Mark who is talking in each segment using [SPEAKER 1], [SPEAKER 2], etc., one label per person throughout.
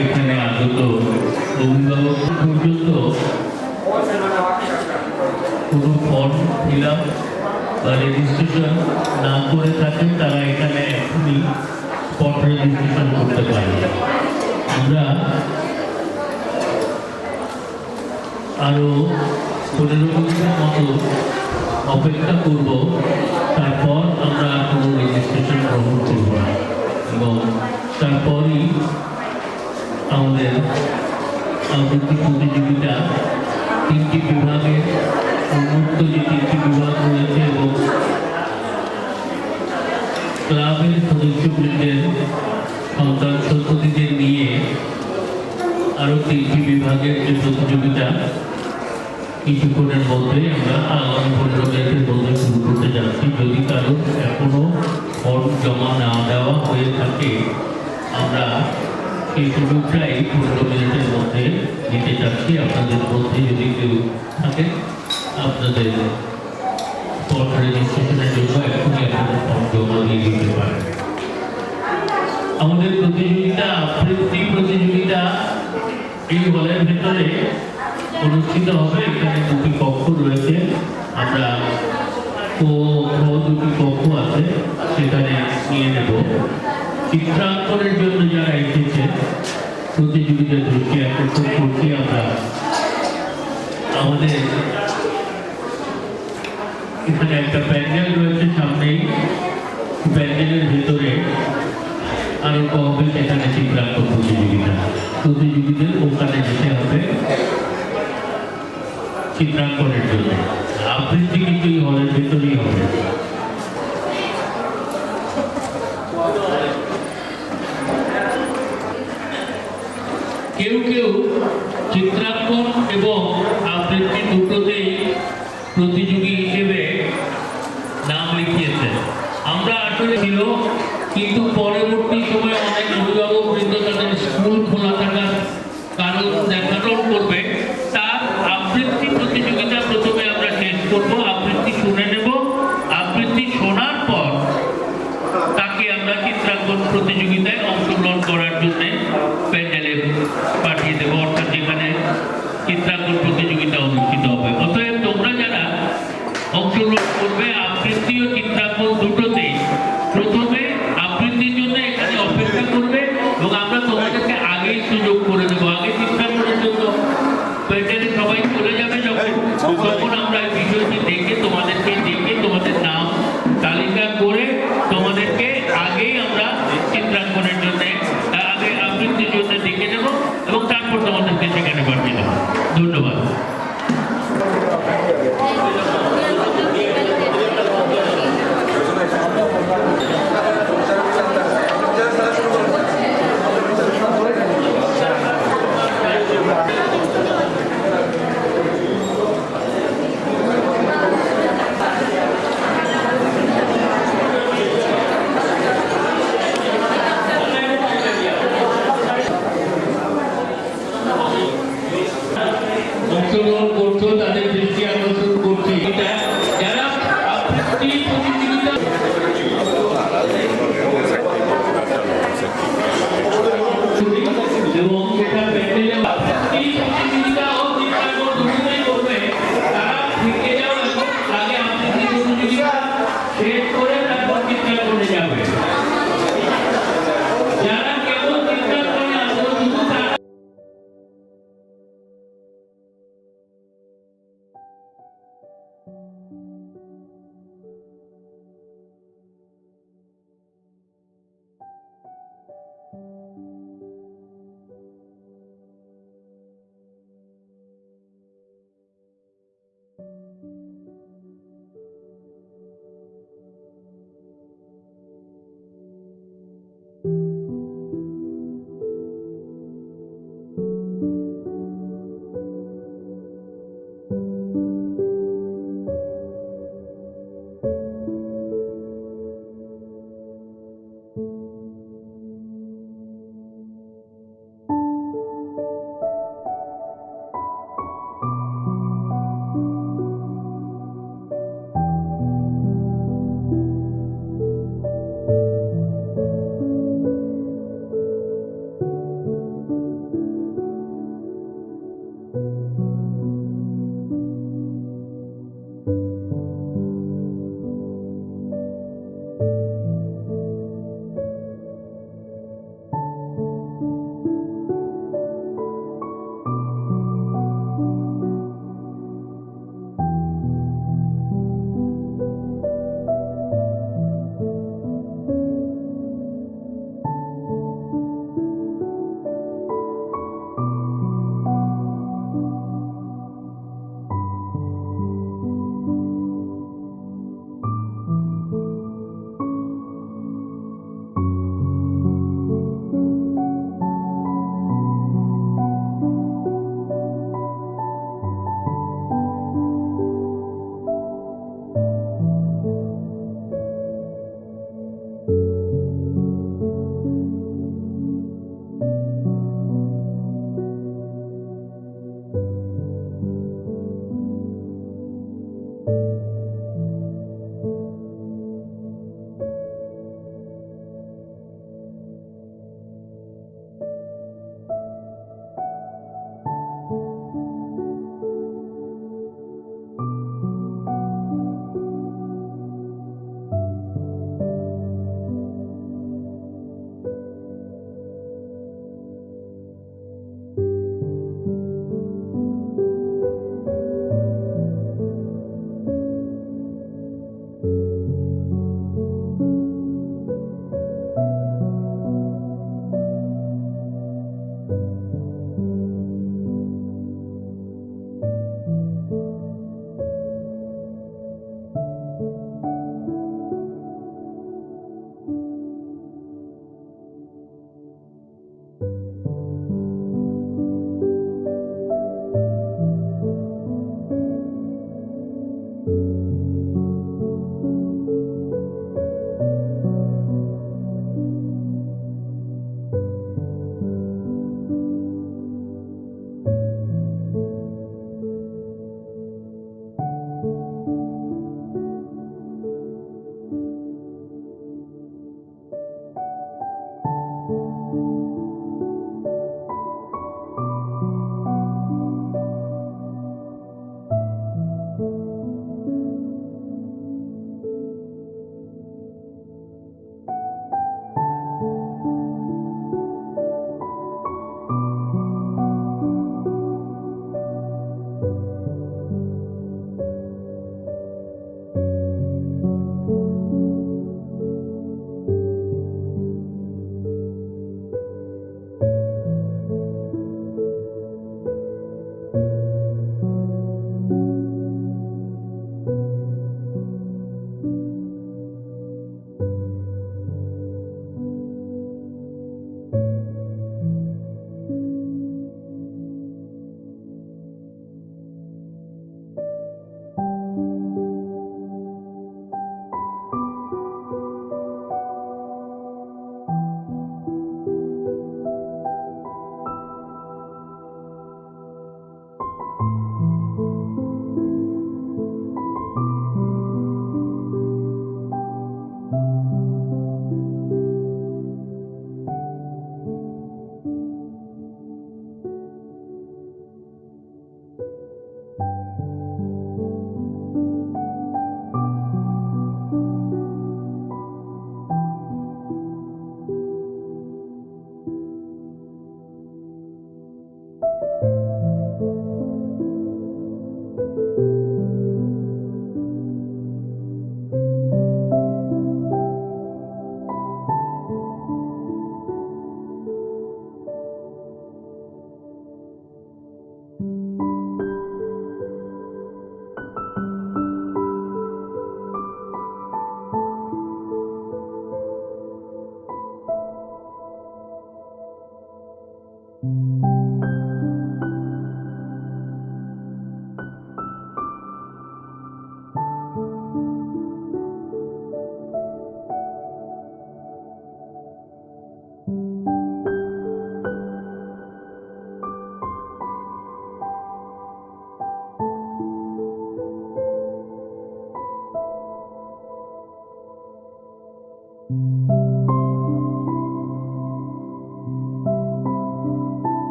[SPEAKER 1] এখানে আগত অভিভাবক পর্যন্ত কোনো ফর্ম ফিল আপ বা রেজিস্ট্রেশন না করে থাকেন তারা এখানে এখনই স্পট রেজিস্ট্রেশন করতে পারে। আমরা আরও 15 মিনিটের মতো অপেক্ষা করব, তারপর আমরা কোনো রেজিস্ট্রেশন গ্রহণ করব না এবং তারপরই আমাদের আবৃত্তি প্রতিযোগিতা 3টি বিভাগের উন্মুক্ত যে 3টি বিভাগ রয়েছে এবং ক্লাবের সদস্যবৃন্দের সন্তান সন্ততিদের নিয়ে আরও 3টি বিভাগের যে প্রতিযোগিতা কিছুক্ষণের মধ্যে আমরা আগামী 15 মিনিটের মধ্যে শুরু করতে যাচ্ছি। যদি কারো এখনো ফর্ম জমা না দেওয়া হয়ে থাকে আমরা এই সুযোগটাই 15 মিনিটের মধ্যে দিতে চাচ্ছি। আপনাদের মধ্যে যদি কেউ থাকে আপনাদের স্পট রেজিস্ট্রেশনের জন্য এখনই আপনাদের ফর্ম জমা দিয়ে দিতে পারেন। আমাদের প্রতিযোগিতা আবৃত্তি প্রতিযোগিতা এই হলের ভিতরে অনুষ্ঠিত হবে। এখানে 2টি কক্ষ রয়েছে, আমরা দুটি কক্ষ আছে সেখানে নিয়ে নেব। চিত্রাঙ্কনের জন্য যারা এসেছে প্রতিযোগিতার দৃষ্টি আকর্ষণ করতে আমরা আমাদের এখানে একটা প্যান্ডেল রয়েছে সামনেই, প্যান্ডেলের ভেতরে আরম্ভ হবে সেখানে চিত্রাঙ্কন প্রতিযোগিতা। প্রতিযোগীদের ওখানে যেতে হবে চিত্রাঙ্কনের জন্য। আবৃত্তি কিন্তু এই হলের ভেতরেই হবে। কেউ কেউ চিত্রাঙ্কন এবং আবৃত্তি দুটোতেই প্রতিযোগী হিসেবে নাম লিখিয়েছেন। আমরা আসলে ছিল, কিন্তু পরবর্তী সময়ে অনেক অভিভাবক বৃন্দ তাদের স্কুল খোলা থাকার কারণ দেখানোর করবে, তার আবৃত্তি প্রতিযোগিতা প্রথমে আমরা শেষ করব। আবৃত্তি শুনে নেব, আবৃত্তি শোনার পর তাকে আমরা চিত্রাঙ্কন প্রতিযোগিতায় অংশগ্রহণ করার জন্য প্যান্ডেলে পাঠিয়ে দেবো, অর্থাৎ যেখানে চিত্রাঙ্কন প্রতিযোগিতা অনুষ্ঠিত হবে। অতএব তোমরা যারা অংশগ্রহণ করবে আবৃত্তি ও চিত্রাঙ্কন দুটোতেই প্রথমে আবৃত্তির জন্য এখানে অপেক্ষা করবে এবং আমরা তোমাদেরকে আগেই সুযোগ করে দেবো। আগে চিত্রাঙ্কনের জন্য প্যান্ডেলে সবাই চলে যাবে তখন আমরা এই বিষয়টি দেখে তোমাদেরকে তোমাদের নাম তালিকা করে তোমাদেরকে আগেই আমরা চিত্রাঙ্কনের জন্য আগে আবৃত্তির জন্য দেখে নেব এবং তারপর তোমাদেরকে সেখানে পাঠিয়ে দেবো। ধন্যবাদ। অংশগ্রহণ করছো তাদের দৃষ্টি আকর্ষণ করছি যারা আবৃত্তি প্রতিযোগিতা এবং সেটা প্যান্ডেলে আবৃত্তি প্রতিযোগিতা ও চিত্রাঙ্কন দুটোই করবে, তারা থেকে যাও এবং আগে আবৃত্তি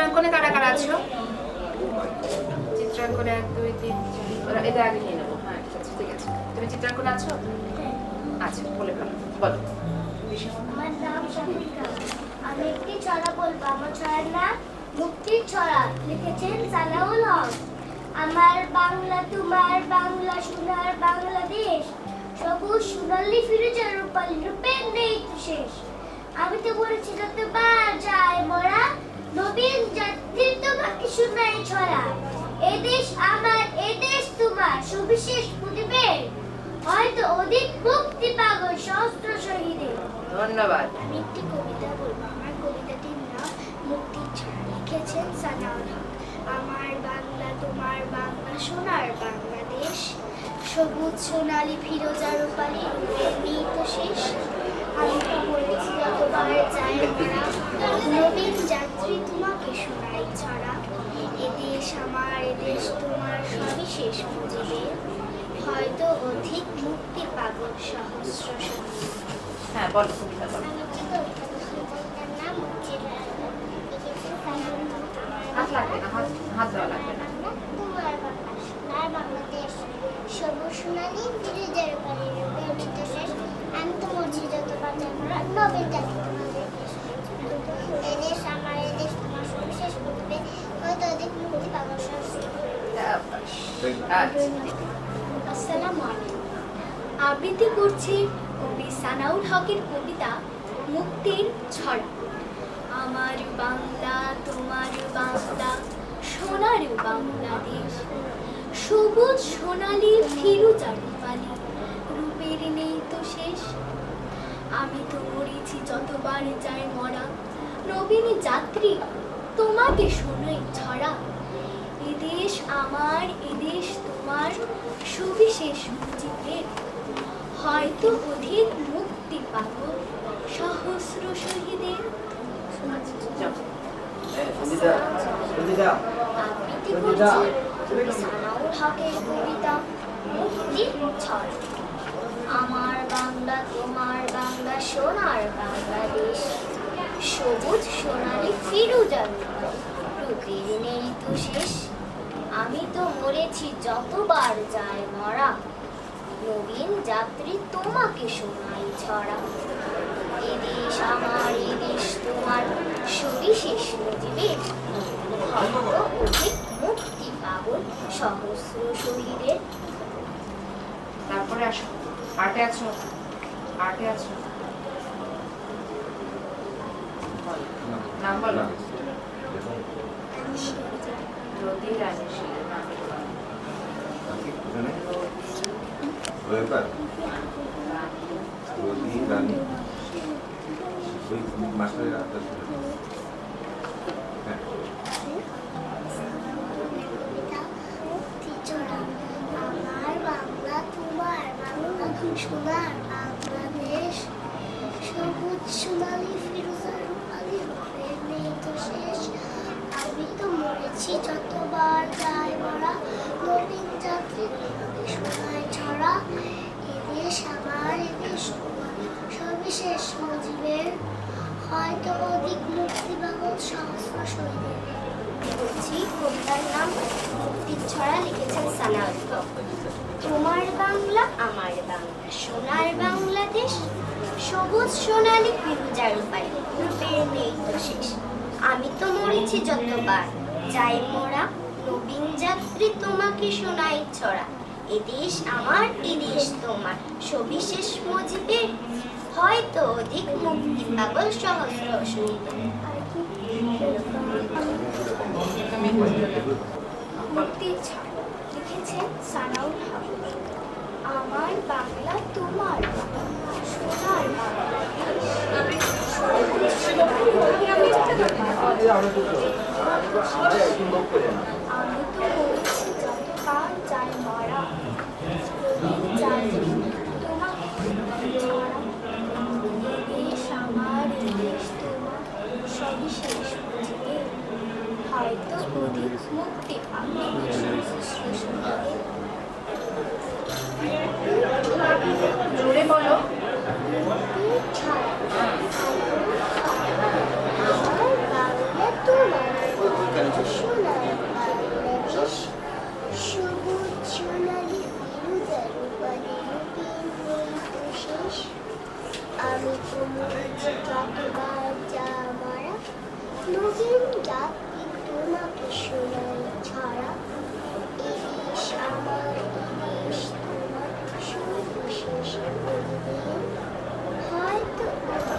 [SPEAKER 2] চিত্রাঙ্কনে কারা কারা আছো? চিত্রাঙ্কনে 1 2 3 এটা আগে নিয়ে নেবো। হ্যাঁ ঠিক আছে। তুমি চিত্রাঙ্কনে আছো? আচ্ছা বলে ফেলো, বলো।
[SPEAKER 3] আমার নাম শামিকা। আমি একটি ছড়া বলবো। আমার ছড়ার নাম মুক্তির ছড়া, লিখেছেন সানাউল হক। আমার বাংলা তোমার বাংলা সোনার বাংলাদেশ, সবুজ সোনালি ফিরোজা রূপালি রূপের নেই তো শেষ। আমি তো বলেছি যতবার যায় মরা, নবীন জাতির তোমাকে শোনাই ছড়া। এদেশ আমার এদেশ তোমার, সুবিশেষ প্রতিবের, হয়তো অধিক মুক্তি পাবো সহস্র শহীদের।
[SPEAKER 2] ধন্যবাদ।
[SPEAKER 3] আমি একটি কবিতা বলবো। আমার কবিতাটির নাম মুক্তির ছড়া, লিখেছেন সানাউল হক। আমার বাংলা তোমার বাংলা সোনার বাংলাদেশ, সবুজ সোনালি ফিরোজা রূপালি রূপের নেই তো শেষ। আমি তো বলেছি যতবার যায় মরা, নবীন যাত্রী তোমাকে শোনাই ছড়া। এদেশ আমার এদেশ তোমার, সবই শেষ মুজিবের, হয়তো অধিক মুক্তি পাবো সহস্র শহীদ।
[SPEAKER 2] হ্যাঁ বলো কবিতা বলো। হাত লাগবে না, হাত দেওয়া লাগবে না।
[SPEAKER 3] তোমার বাংলা সোনার বাংলাদেশ, সবুজ সোনালি ফিরোজা রূপালি রূপের নেই তো শেষ। আমি তো মরছি যতবার যায় মরা, নবীন জাতি তোমাদের দেশ। এদেশ আমার এদেশ তোমার, সবিশেষ প্রতিবে, হয়তো অধিক মুক্তি পাবো সহস্র। আসসালামু আলাইকুম। আবৃত্তি করছি কবি সানাউল হকের কবিতা মুক্তির ছড়া। আমার বাংলা তোমার বাংলা সোনার বাংলাদেশ, সবুজ সোনালি ফিরোজা রূপালি রূপের নেই তো শেষ। আমি তো মরেছি যতবার যায় মরা, নবীন যাত্রী তোমাকে শোনাই ছড়া। এদেশ আমার এদেশ তোমার, সুবিশেষ মুজিবের, হয়তো অধিক মুক্তি পাবো সহস্র শহীদের। আবৃত্তি করছি কবি সানাউল হকের কবিতা মুক্তির ছড়া। আমার বাংলা তোমার বাংলা সোনার বাংলাদেশ, সবুজ সোনালি ফিরোজা রূপের নেই তো শেষ। আমি তো মরেছি যতবার যায় মরা, নবীন যাত্রী তোমাকে শোনাই ছড়া। এদেশ আমার এদেশ তোমার, সবিশেষ মুজিবের, হয়তো অধিক মুক্তি পাবো সহস্র শহীদের।
[SPEAKER 2] তারপরে আসো, আর্টে আছো, আর্টে আছো। বলো, নাম বলো। রোদি রানী শীলের নাম
[SPEAKER 4] মাস্টারের আত্মা
[SPEAKER 3] আমার বাংলা তোমার বাংলা সোনার বাংলাদেশ, সবুজ সোনালি ফিরোজা রূপালি রূপের নেই তো শেষ। আমি তো মরেছি যতবার যায় মরা, নবীন যাত্রী তোমাকে শোনায় ছড়া। এদেশ আমার এদেশ তোমার, সবিশেষ মুজিবের, হয়তো অধিক মুক্তি পাবো সহস্র শহীদের। বলছি কবিতার নাম মুক্তির ছড়া, লিখেছেন সানাউল হক। তোমার বাংলা আমার বাংলা সোনার বাংলাদেশ, সবুজ সোনালি ফিরোজা রূপালি রূপের নেই তো শেষ। আমি তো মরেছি যতবার যাই মোরা, নবীন যাত্রী তোমাকে শোনাই ছড়া। এদেশ আমার এদেশ তোমার, সবিশেষ মুজিবের, হয়তো অধিক মুক্তি পাবো সহস্র শহীদের। মুক্তির ছড়া, লিখেছেন সানাউল হক। আমার বাংলা তোমার বাংলা সোনার বাংলাদেশ, আমি তো বলছি যতবার যায় মরা, নবীন যাত্রী তোমাকে ছড়া। এদেশ আমার এদেশ তোমার, সবিশেষ মুজিবের, হয়তো অধিক মুক্তি পাবো সহস্র শহীদের।
[SPEAKER 2] জোরে বলো।
[SPEAKER 3] মুক্তির ছড়া। আমার বাংলা তোমার সবুজ সোনালি ফিরোজা রূপালি রূপের নেই তো শেষ। আমি তো মরেছি যতবার যা মারা, নবীন জাতি তোমাকে শোনাই ছড়া। এদেশ আমার, এদেশ তোমার, সর্বশেষ বলবে হয়তো আমার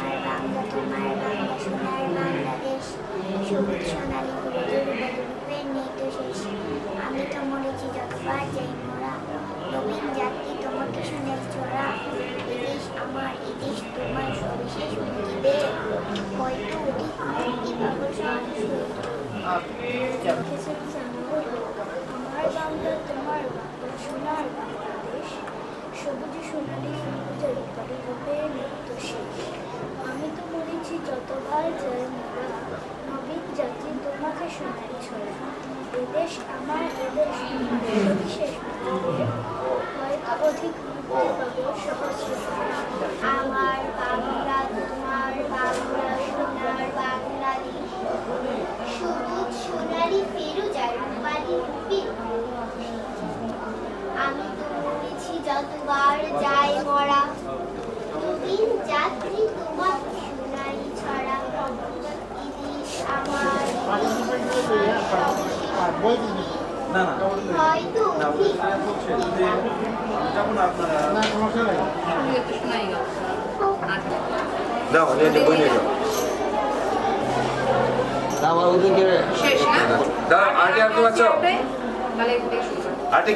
[SPEAKER 3] বাংলা তোমার বাংলা সোনার বাংলাদেশ, সবুজ সোনালি ফিরোজের রূপের নেই তো শেষ। আমি তো মরেছি যতবার যাই মোরা, নবীন জাতি তোমাকে শুনে চোরা। এদেশ আমার, এদেশ তোমার, সবিশেষ মুজিবে হয়তো অধিক মুক্তি পাগল আমার বাংলা তোমার বাংলা সোনার বাংলাদেশ, সবুজ সোনালি ফিরোজা রূপালি রূপের নেই তো শেষ। আমি তো মরেছি যতবার যাই মোরা, নবীন জাতি তোমাকে শোনাই ছড়া। এদেশ আমার, এদেশ তোমার, সবিশেষ মুজিবে হয়তো অধিক মুক্তি পাগল সহস্র। আমার বাংলা তোমার বাংলা সোনার বাংলাদেশ, সবুজ সোনালি ফিরোজা রূপালি রূপের। আমি তো মরেছি যতবার যাই মরা, নবীন যাত্রী তোমাকে শোনাই ছড়া। এদেশ আমার,
[SPEAKER 4] না না
[SPEAKER 3] হয়তো
[SPEAKER 4] না ওটা স্যার বলছেন যে যখন আপনারা
[SPEAKER 2] আমি একটু শোনাই গো। আচ্ছা
[SPEAKER 5] দাও বই নিয়ে যাও দাও ওদেরকে
[SPEAKER 2] শেষ না?
[SPEAKER 5] দাও আগে আর কেউ আছো
[SPEAKER 2] তাহলে একটু শুরু করো।
[SPEAKER 5] আরে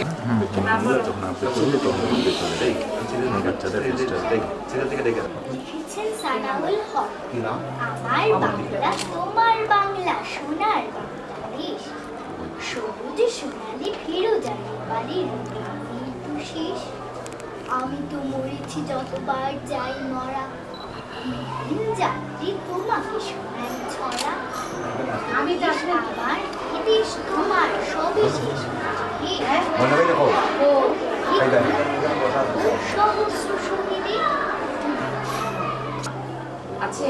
[SPEAKER 3] লিখেছেন সানাউল হক। আমার বাংলা তোমার বাংলা সোনার বাংলাদেশ, সবুজ সোনালি ফিরোজা রূপালি রূপের তো শেষ। আমি তো মরেছি যতবার যাই মরা, নবীন যাত্রী তোমাকে শোনাই ছড়া। আমি দেশ আমার, এদেশ তোমার, সবিশেষ মুজিবে ও সহস্র শহীদে।
[SPEAKER 2] আছে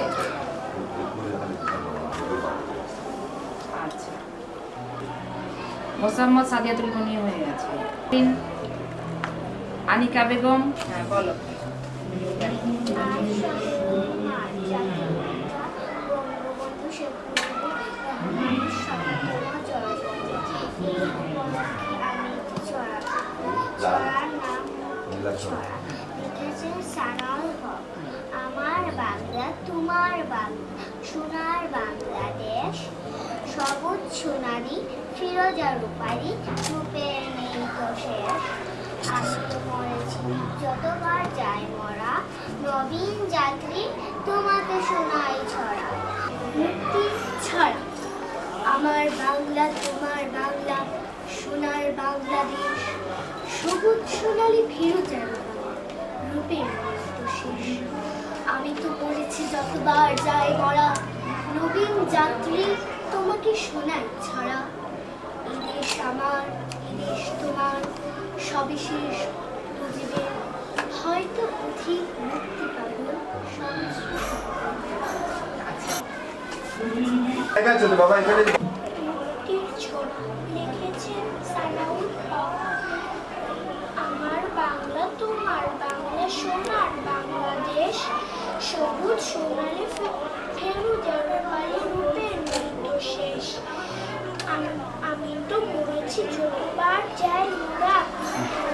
[SPEAKER 2] আচ্ছা মোসাম্মদ সাদিয়াতুল মনি হয়ে গেছে। আনিকা বেগম, হ্যাঁ বলো।
[SPEAKER 3] বঙ্গবন্ধু শেখ মুজিবুর রহমানের ১৭তম জন্মদিন আমি ছড়ার নাম ছড়া। লিখেছেন সানাউল হক। আমার বাংলা তোমার বাংলা সোনার বাংলাদেশ, সবুজ সোনালি ফিরোজা রূপালি রূপের নেই তো শেষ। আমি তো মরেছি যতবার যাই মরা, নবীন যাত্রী তোমাকে শোনাই ছড়া। মুক্তি ছড়া। আমার বাংলা তোমার বাংলা সোনার বাংলাদেশ, সবুজ সোনালি ফিরোজা রূপের নেই তো শেষ। আমি তো মরেছি যতবার যাই মরা, নবীন যাত্রী তোমাকে শোনাই ছড়া। এদেশ আমার, এদেশ তোমার, সবিশেষ মুজিবে হয়তো অধিক মুক্তি পাগল সহস্র।
[SPEAKER 5] বাবা এখানে
[SPEAKER 3] মুক্তির ছোড়া। লিখেছেন সানাউল হক। আমার বাংলা তোমার বাংলা সোনার বাংলাদেশ, সবুজ সোনালি ফিরোজা রূপালি রূপের নেই তো শেষ। আমি তো মরেছি যতবার যাই মোরা,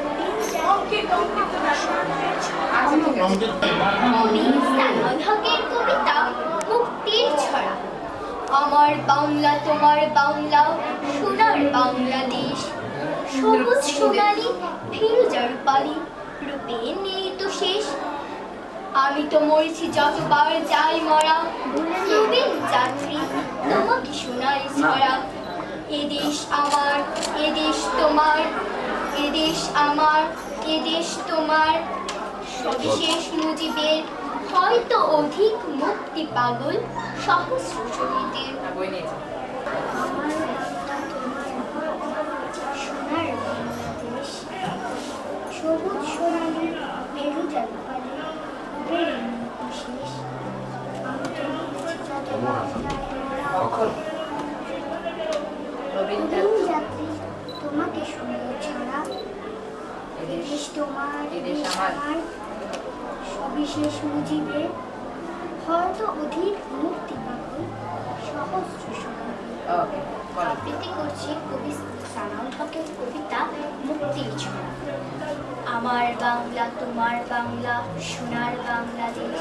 [SPEAKER 3] নবীন জাতি তোমাকে শোনাই ছড়া। কবি সানাউল হকের কবিতা মুক্তির ছড়া। আমার বাংলা তোমার বাংলা সোনার বাংলাদেশ, সবুজ সোনালি ফিরোজা রূপালি রূপে নেই তো শেষ। আমি তো মরেছি যতবার যাই মরা, নবীন যাত্রী তোমাকে শোনাই ছড়া। এদেশ আমার, এদেশ তোমার, এদেশ আমার, এদেশ তোমার, সবিশেষ মুজিবের হয়তো অধিক মুক্তি পাগল সহস্র শহীদের।
[SPEAKER 2] বই নিয়েছে।
[SPEAKER 3] আমার বাংলা তোমার সোনার বাংলাদেশ, সবুজ সোনালি মেরুদ জলপালি বেড়ে শেষ আমি তো মরেছি যতবার যাই মরা
[SPEAKER 2] অক্ষর রবীন্দ্র
[SPEAKER 3] নবীন যাত্রী তোমাকে শুনবো ছাড়া এদেশ তোমার
[SPEAKER 2] এদেশ
[SPEAKER 3] এদেশ
[SPEAKER 2] আমার।
[SPEAKER 3] আমার সবিশেষ মুজিবে হয়তো অধিক মুক্তি পাগল সহস্র সমাগম।
[SPEAKER 2] ওকে বলো
[SPEAKER 3] আবৃত্তি করছি কবি সানাউল হকের কবিতা মুক্তির ছড়া। আমার বাংলা তোমার বাংলা সোনার বাংলাদেশ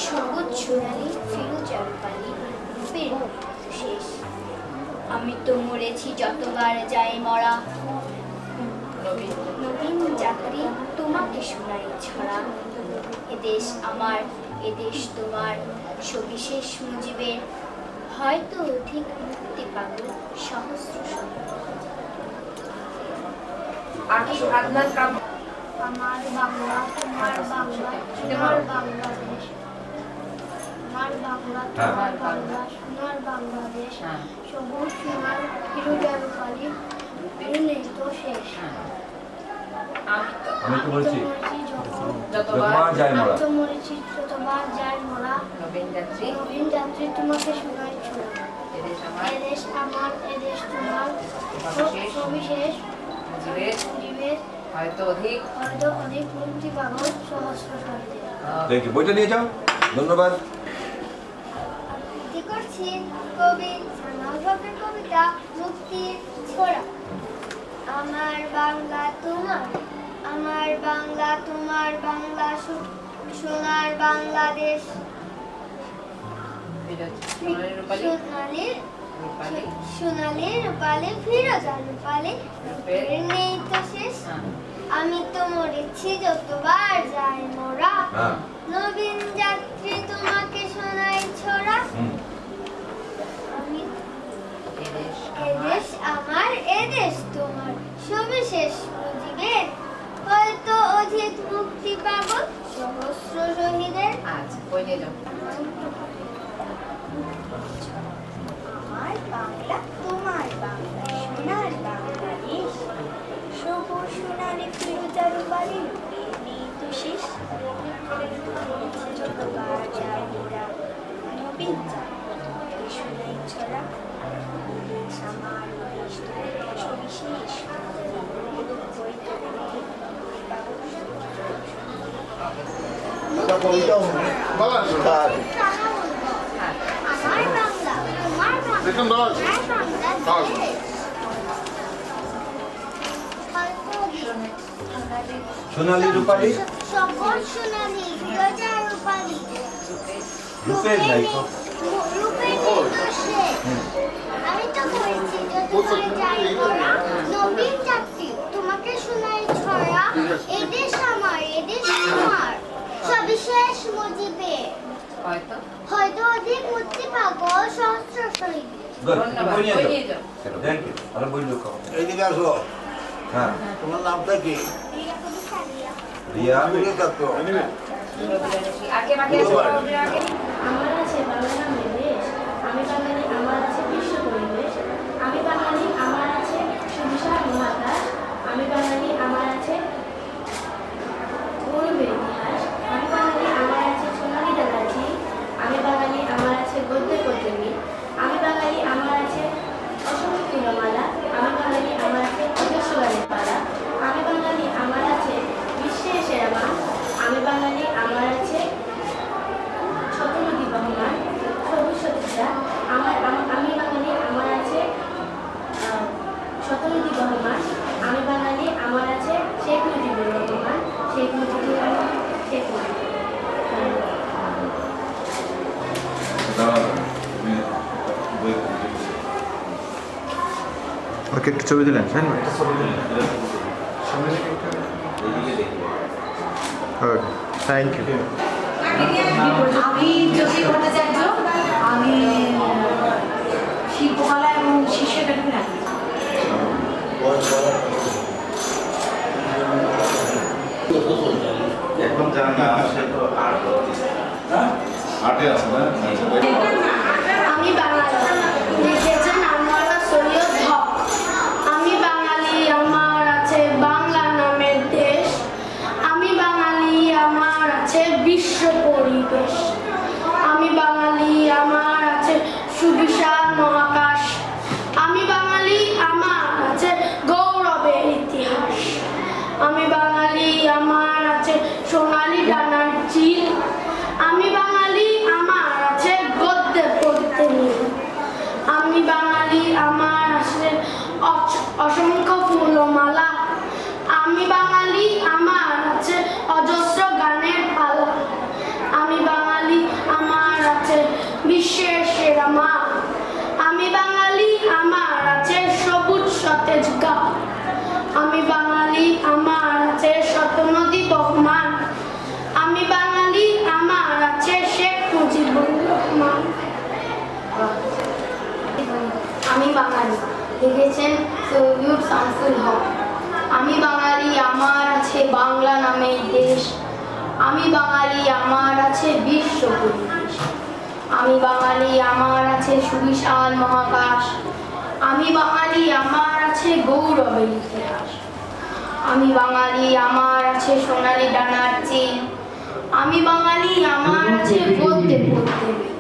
[SPEAKER 3] সবুজ সোনালি ফিরোজা রূপালি রূপের শেষ আমি তো মরেছি যতবার যাই মরা
[SPEAKER 2] রবীন্দ্র
[SPEAKER 3] নবীন যাত্রী তোমাকে শোনাই ছড়া এদেশ আমার এদেশ তোমার সবিশেষ মুজিবের হয়তো অধিক মুক্তি পাগল সহস্র
[SPEAKER 2] আকিব আদনান কাব্য
[SPEAKER 3] আমার বাংলা তোমার বাংলা সোনার বাংলাদেশ আমার বাংলা তোমার বাংলা সোনার বাংলাদেশ
[SPEAKER 2] হ্যাঁ
[SPEAKER 3] সবুজ সোনার ফিরোজা রূপালি নেই তো শেষ
[SPEAKER 2] আমি তো
[SPEAKER 5] আমি তো বলছি
[SPEAKER 2] যতবার
[SPEAKER 5] যতবার যাই মরা
[SPEAKER 3] তো মরেছি যতবার যাই মরা
[SPEAKER 2] রবীন্দ্র যাত্রী
[SPEAKER 3] নবীন যাত্রী তোমাকে শোনাই ছোড়া
[SPEAKER 2] এদেশ আমার
[SPEAKER 3] এদেশ আমার এদেশ তোমার
[SPEAKER 2] সবিশেষ
[SPEAKER 3] সবিশেষ
[SPEAKER 2] মুজিবের
[SPEAKER 3] জীবের
[SPEAKER 2] হয়তো অধিক
[SPEAKER 3] হয়তো অনেক মুক্তি পাগল সহস্র শরীরে
[SPEAKER 5] থ্যাংক ইউ বইটা নিয়ে যাও ধন্যবাদ
[SPEAKER 3] আবৃত্তি করছি কবি সানাউল হকের কবিতা মুক্তির ছোড়া আমার বাংলা তোমার বাংলা সোনার বাংলাদেশ
[SPEAKER 2] সোনালী রূপালী রূপালী
[SPEAKER 3] সোনালি রূপালি ফিরোজা রূপালি
[SPEAKER 2] রূপের
[SPEAKER 3] নেই তো শেষ
[SPEAKER 2] হ্যাঁ
[SPEAKER 3] আমি তো মরেছি যতবার যাই মোরা
[SPEAKER 5] হ্যাঁ
[SPEAKER 3] নবীন যাত্রী তোমাকে শোনাই ছড়া
[SPEAKER 5] হুম
[SPEAKER 3] আমি
[SPEAKER 2] এদেশ আমার
[SPEAKER 3] এদেশ আমার এদেশ তোমার সবিশেষ মুজিবের হয়তো অধিক মুক্তি পাব সহস্র শহীদের
[SPEAKER 2] আচ্ছা বই নিয়ে যাও
[SPEAKER 3] আমার বাংলা তোমার বাংলা সোনার বাংলাদেশ সবুজ সোনালি ফিরোজা রূপালি নেই তো শেষ যতবার যাই মোরা নবীন যাত্রী শোনাই ছড়া আমার দেশ তোমার সবিশেষ আমার বাংলা তোমার বাংলা
[SPEAKER 5] সোনালী রূপালী
[SPEAKER 3] সকল সোনালি ফিরোজা রূপালি
[SPEAKER 5] রূপের নাই তো
[SPEAKER 3] রূপের নির্দেশে আমি তো বলছি যতবার যাই মোরা নবীন যাত্রী তোমাকে শোনাই ছড়া এদেশ আমার এদেশ তোমার সবিশেষ মুজিবে
[SPEAKER 2] হয়তো
[SPEAKER 3] হয়তো অধিক মুক্তি পাবো সহস্র শহীদ
[SPEAKER 5] গুড
[SPEAKER 2] ধন্যবাদ
[SPEAKER 5] বই নিয়ে
[SPEAKER 2] বই
[SPEAKER 5] যাও
[SPEAKER 2] নিয়ে যাও
[SPEAKER 5] থ্যাংক ইউ আর বই লোক
[SPEAKER 6] এইদিকে আসো
[SPEAKER 5] হ্যাঁ
[SPEAKER 6] তোমার নামটা কি
[SPEAKER 5] রিয়া
[SPEAKER 6] আমি থাকতো
[SPEAKER 2] রবীন্দ্র আগে মাকে আগে
[SPEAKER 7] আমার আছে বাংলা নামের দেশ আমি বাঙালি আমার আছে বিশ্ব পরিবেশ আমি বাঙালি আমার আছে সুবিশাল মহাকাশ আমি বাঙালি আমার আছে গৌরবের ইতিহাস আমি বাঙালি আমার আছে সোনালী দাদাজি আমি বাঙালি আমার আছে গদ্যে পদ্মী আমি বাঙালি আমার আছে অসংখ্য ফুলমালা আমি বাঙালি আমার আছে অজস্র গানের পালা আমি বাঙালি আমার আছে বিশ্বের সেরা মা আমি বাঙালি আমার আছে শতনদী বহমান সবুজ সতীর্থা আমি বাঙালি আমার আছে শতনদী বহমান আমি বাঙালি আমার আছে শেখ মুজিবুর রহমান শেখ মুজিবুর রহমান শেখ মুজিবুর
[SPEAKER 8] ওকে একটু ছবি দিলেন হ্যাঁ ওকে থ্যাংক ইউ
[SPEAKER 7] আমি জ্যোতি ভট্টাচার্য আমি শিল্পকলা এবং শিশু একাডেমি রাখি
[SPEAKER 9] এখন জানা সে তো আর্টে আছে না
[SPEAKER 3] আমি বাঙালি লিখেছেন আনোয়ারা সৈয়দ হক আমি বাঙালি আমার আছে বাংলা নামের দেশ আমি বাঙালি আমার ফুলমালা। আমি বাঙালি, আমার আছে অজস্র গানের পালা। আমি বাঙালি, আমার আছে বিশ্বের সেরা মা। আমি বাঙালি, আমার আছে সবুজ সতেজ গা। আমি বাঙালি, আমার আছে শত নদী বহমান। আমি বাঙালি, আমার আছে শেখ মুজিবুর রহমান। আমি বাঙালি, লিখেছেন সৈয়দ শামসুল হক। আমি বাঙালি, আমার আছে বাংলা নামের দেশ। আমি বাঙালি, আমার আছে বিশ্ব পরিবেশ। আমি বাঙালি, আমার আছে সুবিশাল মহাকাশ। আমি বাঙালি, আমার আছে গৌরবের ইতিহাস। আমি বাঙালি, আমার আছে সোনালী ডানার চিল। আমি বাঙালি, আমার আছে গদ্যে পদ্যে মিল।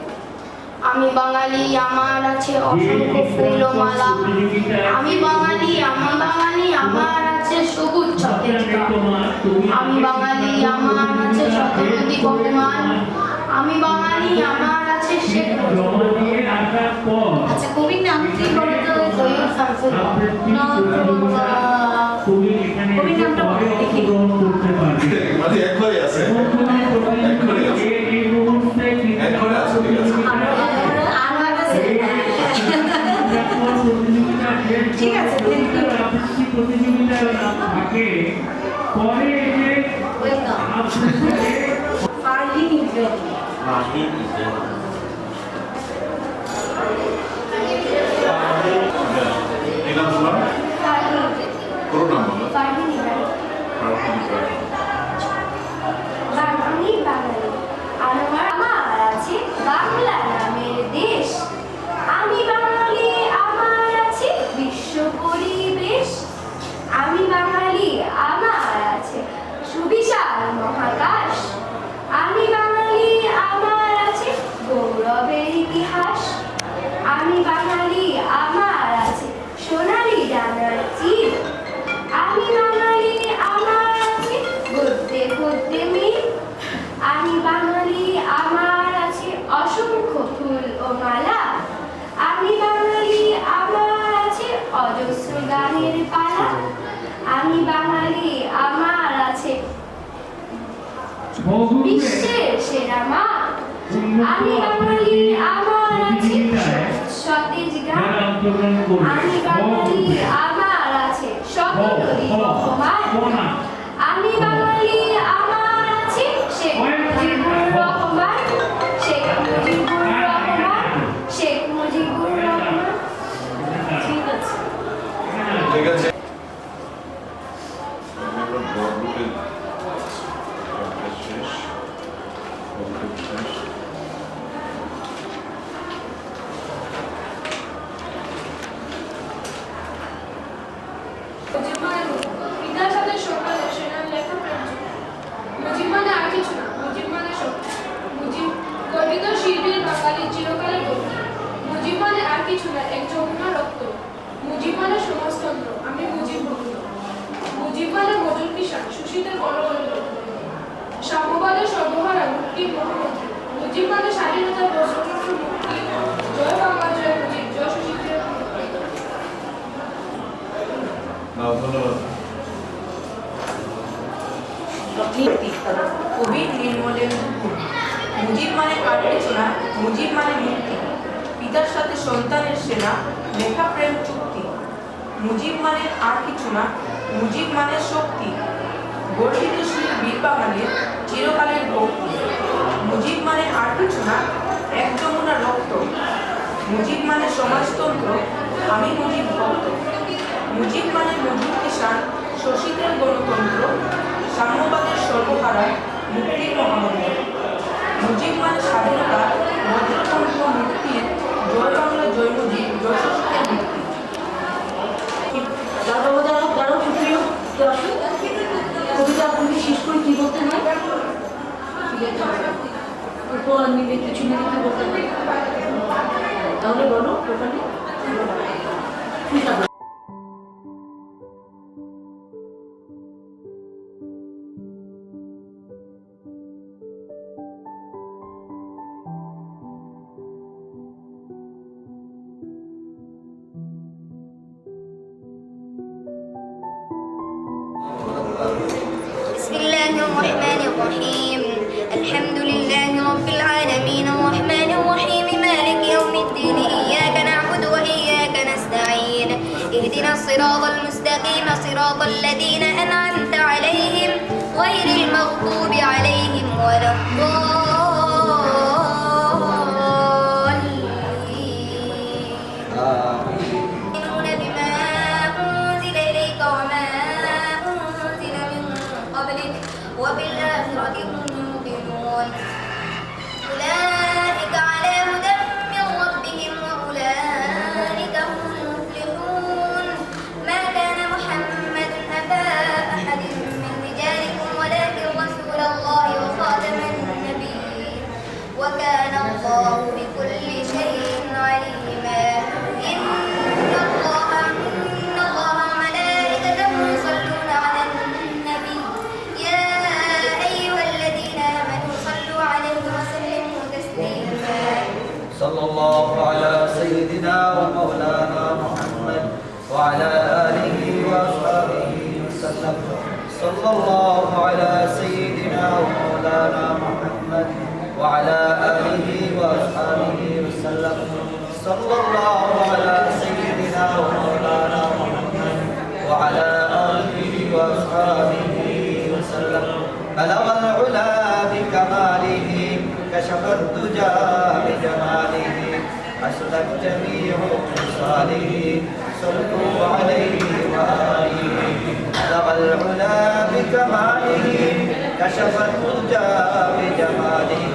[SPEAKER 3] আমি বাঙালি, আমার আছে অসংখ্য ফুলমালা। আমি বাঙালি, আমার আছে সবুজ সতেজ গাছ। আমি বাঙালি, আমার আছে শত নদী বহমান। আমি বাঙালি, আমার আছে শেখ মুজিবুর রহমান। আচ্ছা, কবির নাম কি বলতো? সৈয়দ শামসুল হক। কবির নামটা বলো দেখি।
[SPEAKER 4] মানে একবারই আছে, একবারই আছে, একবারই আছে, ঠিক আছে।
[SPEAKER 7] ঠিক আছে,
[SPEAKER 4] এই নাম তোমার? পুরো নাম বলো।
[SPEAKER 3] বাঙালি বাঙালি, আমার আছে বাংলা নামের দেশ। আমি বাঙালি, আমার আছে বিশ্ব পরিবেশ। আমি বাঙালি, আমার আছে সুবিশাল মহাকাশ। আমি বাঙালি, আমার আছে গৌরবের ইতিহাস। আমি বাঙালি, আমার আছে সোনালী ডানার চিল। আমি বাঙালি, আমার আছে গদ্যে পদ্যে মিল। আমি বাঙালি, আমার আছে অসংখ্য ফুল ও মালা। আমি বাঙালি, আমার আছে অজস্র গানের পালা। আমি বাঙালি, আমার আছে বিশ্বের সেরা মা। আমি বাঙালি, আমার আছে সতেজ গান। আমি বাঙালি, আমার আছে শত নদী বহমান। আমি বাঙালি, আমার আছে শেখ মুজিবুর রহমান। শেখ মুজিবুর রহমান, শেখ মুজিবুর রহমান। ঠিক আছে,
[SPEAKER 4] ঠিক আছে।
[SPEAKER 6] পিতার সাথে সকালে সেনার লেখা প্রেম। মুজিব মানে আর কিছু না, মুজিব মানে শক্তি। মুজিব গর্বিত শিল্পীর বাঙালি চিরকালে গর্বিত। মুজিব মানে আর কিছু না, এক যমুনা রক্ত। মুজিব মানে সমাজতন্ত্র, আমি মুজিব ভক্ত। মুজিব মানে মজুর কিষান, শোষিতের গণতন্ত্র। সাম্যবাদের সর্বহারা মুক্তির মহামন্ত্রী। মুজিব মানে স্বাধীনতার বজ্রকণ্ঠ মুক্তি। জয় বাংলা, জয় মুজিব, জয় শোষিতের মুক্তি।
[SPEAKER 4] ধন্যবাদ।
[SPEAKER 9] কবি নির্মলেন্দু গুণ। মুজিব মানে আর কিছু না, মুজিব মানে মুক্তি। পিতার সাথে সন্তানের সেনা, লেখা প্রেম চুক্তি। মুজিব মানে আর কিছু না, মুজিব মানে শক্তি। গর্বিতশীল বীর বাঙালির চিরকালের ভক্তি। মুজিব মানে আর কিছু না, এক যমুনা রক্ত। মুজিব মানে সমাজতন্ত্র, আমি মুজিব ভক্ত। মুজিব মানে মজুর কিষান, শোষিতের গণতন্ত্র। সাম্যবাদের সর্বহারা মুক্তির মহামন্ত্র। মুজিব মানে স্বাধীনতা, বজ্রকণ্ঠ মুক্তির। জয় বাংলা, জয় মুজিব, জয় শোষিতের মুক্তি।
[SPEAKER 7] দাঁড়াও সুপ্রিয়, কবিতা আপনাকে শেষ করে কি বলতে হয়? উপহার নিলে কিছু না কিছু বলতে হয়, তাহলে বলো ওখানে।
[SPEAKER 10] اهدنا الصراط المستقيم صراط الذين أنعمت عليهم غير المغضوب عليهم ولا الضالين يؤمنون بما أنزل إليك وما أنزل من قبلك وبالآخرة هم يوقنون أولئك على هدى من ربهم وأولئك هم المفلحون ما كان محمد أبا أحد من رجالكم ولكن رسول الله وخاتم النبيين وكان الله بكل شيء عليما إن الله وملائكته يصلون على النبي يا أيها الذين آمنوا صلوا عليه وسلموا تسليما
[SPEAKER 11] صلى الله على سيدنا ومولانا محمد وعلى آله وأصحابه وسلم صلى الله على سيدنا ومولانا محمد وعلى آله وأصحابه وسلم صلى الله على سيدنا ومولانا محمد وعلى آله وأصحابه وسلم بلغ العلا بكماله كشف الدجى بجماله حسنت جميع خصاله صلوا عليه وآله بلغ العلا بكماله كشف الدجى بجماله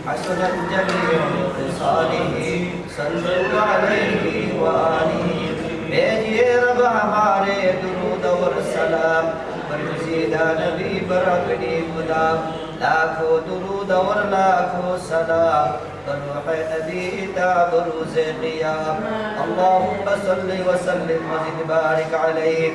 [SPEAKER 11] حسنت جميع خصاله صلوا عليه وآله भेजिए रब हमारे दुरूद और सलाम बरसीदा नबी बरकनी खुदा लाखों दुरूद और लाखों सलाम बरूह नबी ताबरूज क़ियाम अल्लाहुम्मा सल्लि व सल्लिम व ज़िद बारिक अलैहि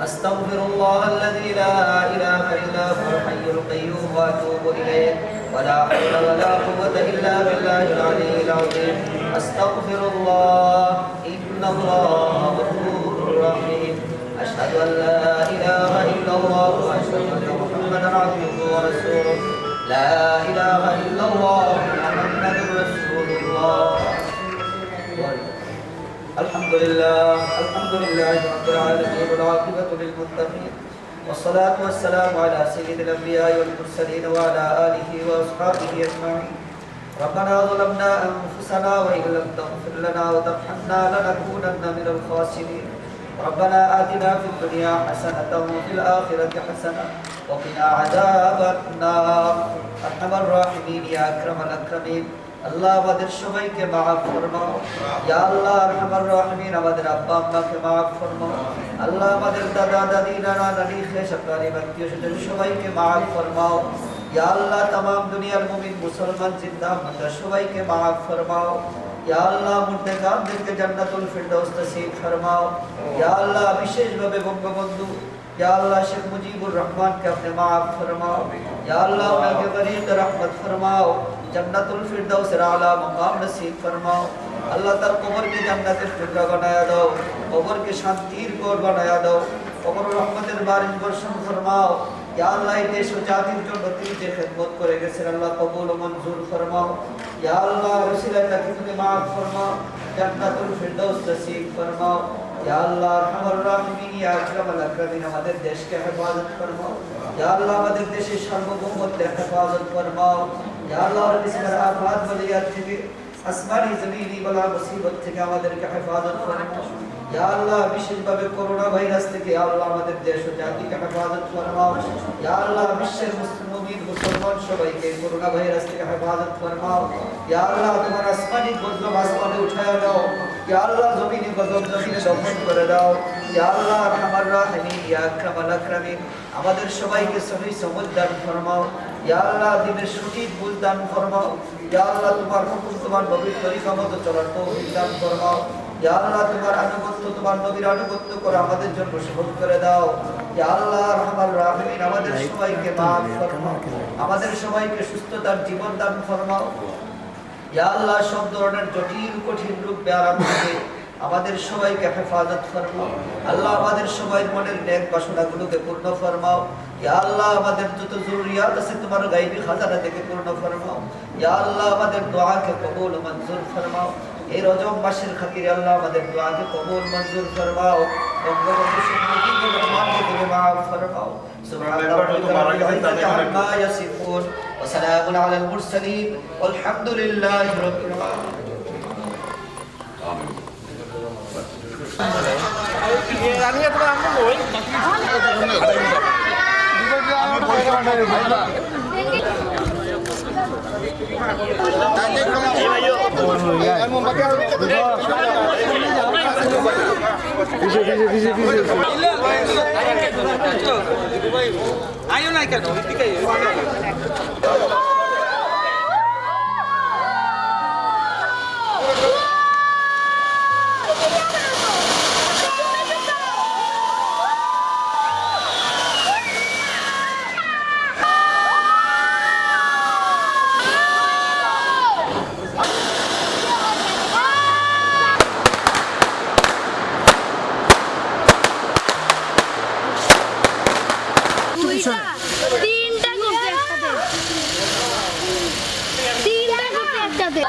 [SPEAKER 11] أستغفر الله الذي لا إله إلا هو الحي القيوم وأتوب إليه ولا حول ولا قوة إلا بالله العلي العظيم أستغفر الله إن الله غفور رحيم أشهد أن لا إله إلا الله وأشهد أن محمدا عبده ورسوله لا إله إلا الله محمد رسول الله الحمد لله رب العالمين والعاقبة للمتقين والصلاة والسلام على سيد الأنبياء والمرسلين وعلى آله وأصحابه أجمعين ربنا ظلمنا أنفسنا وإن لم تغفر لنا وترحمنا لنكونن من الخاسرين ربنا آتنا في الدنيا حسنة وفي الآخرة حسنة وقنا عذاب النار أرحم الراحمين يا أكرم الأكرمين আল্লাহ আমাদের সবাইকে মাফ ফরমাও ইয়া আল্লাহ আরহামার রাহিমিন আমাদের আব্বা আম্মাকে মাফ ফরমাও আল্লাহ আমাদের দাদা দাদি নানা নানি খেসাকারি আত্মীয় স্বজন সবাইকে মাফ ফরমাও ইয়া আল্লাহ तमाम দুনিয়ার মুমিন মুসলমান জিন্দা মুর্দা সবাইকে মাফ ফরমাও ইয়া আল্লাহ মুর্দাগানদেরকে জান্নাতুল ফিরদাউস নসিব ফরমাও ইয়া আল্লাহ বিশেষভাবে বঙ্গবন্ধু या अल्लाह शेख मुजीबुर रहमान के अपने माफ फरमाओ या अल्लाह उनके गरीब रहमत फरमाओ जन्नतुल फिरदौस आला मकाम नसीब फरमाओ अल्लाह तार कब्र के जन्नतेर टुकड़ा बनाया दो कब्र के शांतिर घर बनाया दो कब्र रहमतेर बारिश बर्षण फरमाओ या अल्लाह देश व जातिर জন্য তিনি যে খিদমত করে গেছেন আল্লাহ কবুল ও মঞ্জুর ফরমাও या अल्लाह रसूলের তাকে তুমি maaf ফরমাও জান্নাতুল ফিরদৌস নসিব ফরমাও या अल्लाह अरहमर राहिमीन या अकरमल अकरमीन আমাদের দেশকে হেফাজত ফরমাও या अल्लाह আমাদের দেশের সার্বভৌমত্বের হেফাজত ফরমাও या अल्लाह বিসমিল আফাত বলিয়াত থেকে আসমানি জমিনি বলা মুসিবত থেকে আমাদেরকে হেফাজত ফরমাও या अल्लाह বিশেষভাবে করোনা ভাইরাস থেকে আল্লাহ আমাদের দেশ ও জাতিকে হেফাজত ফরমাও या अल्लाह বিশ্বের মুসলিম মুসলমান সবাইকে করোনা ভাইরাস থেকে হেফাজত ফরমাও या अल्लाह তোমার আসমানি গজব আসমানে উঠায়া দাও या अल्लाह জমিনে গজব জমিনে দমন করে দাও या अल्लाह আরহামার রাহিমিন ইয়া আকরামাল আকরামিন আমাদের সবাইকে সহি সমঝ দান ফরমাও या अल्लाह দিনের সঠিক বুঝ দান ফরমাও या अल्लाह তোমার হুকুম তোমার নবীর তরিকা মতো চলার তৌফিক দান ফরমাও या अल्लाह তোমার আনুগত্য তোমার নবীর আনুগত্য করে আমাদের জন্য সহজ করে দাও या अल्लाह আরহামার রাহিমিন আমাদের সবাইকে maaf ফরমাও আমাদের সবাইকে সুস্থতার জীবন দান ফরমাও या अल्लाह সব ধরনের জটিল কঠিন রূপ আরাম থেকে আমাদের সবাইকে হেফাজত ফরমাও আল্লাহ আমাদের সবার মনের নেক বাসনাগুলোকে পূর্ণ ফরমাও या अल्लाह আমাদের যত জরুরিয়াত আছে তোমার গায়বী খাজানা থেকে পূর্ণ ফরমাও या अल्लाह আমাদের দোয়াকে কবুল ও মঞ্জুর ফরমাও এই রজব মাসের খাতিরে আল্লাহ আমাদের দোয়াকে কবুল মঞ্জুর ফরমাও বঙ্গবন্ধু শেখ মুজিবুর রহমানকে তুমি মাফ ফরমাও সুবহান রাব্বিকা রাব্বিল ইজ্জাতি আম্মা ইয়াসিফুন ওয়া সালামুন আলাল মুরসালিন ওয়ালহামদুলিল্লাহি রাব্বিল আলামিন।
[SPEAKER 4] আইও না কেন ওইদিকে
[SPEAKER 3] তিনটা করতে একসাথে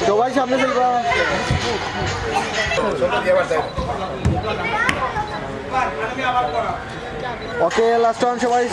[SPEAKER 8] সবাই সামনে চলবা। ওকে লাস্ট টাইম সবাই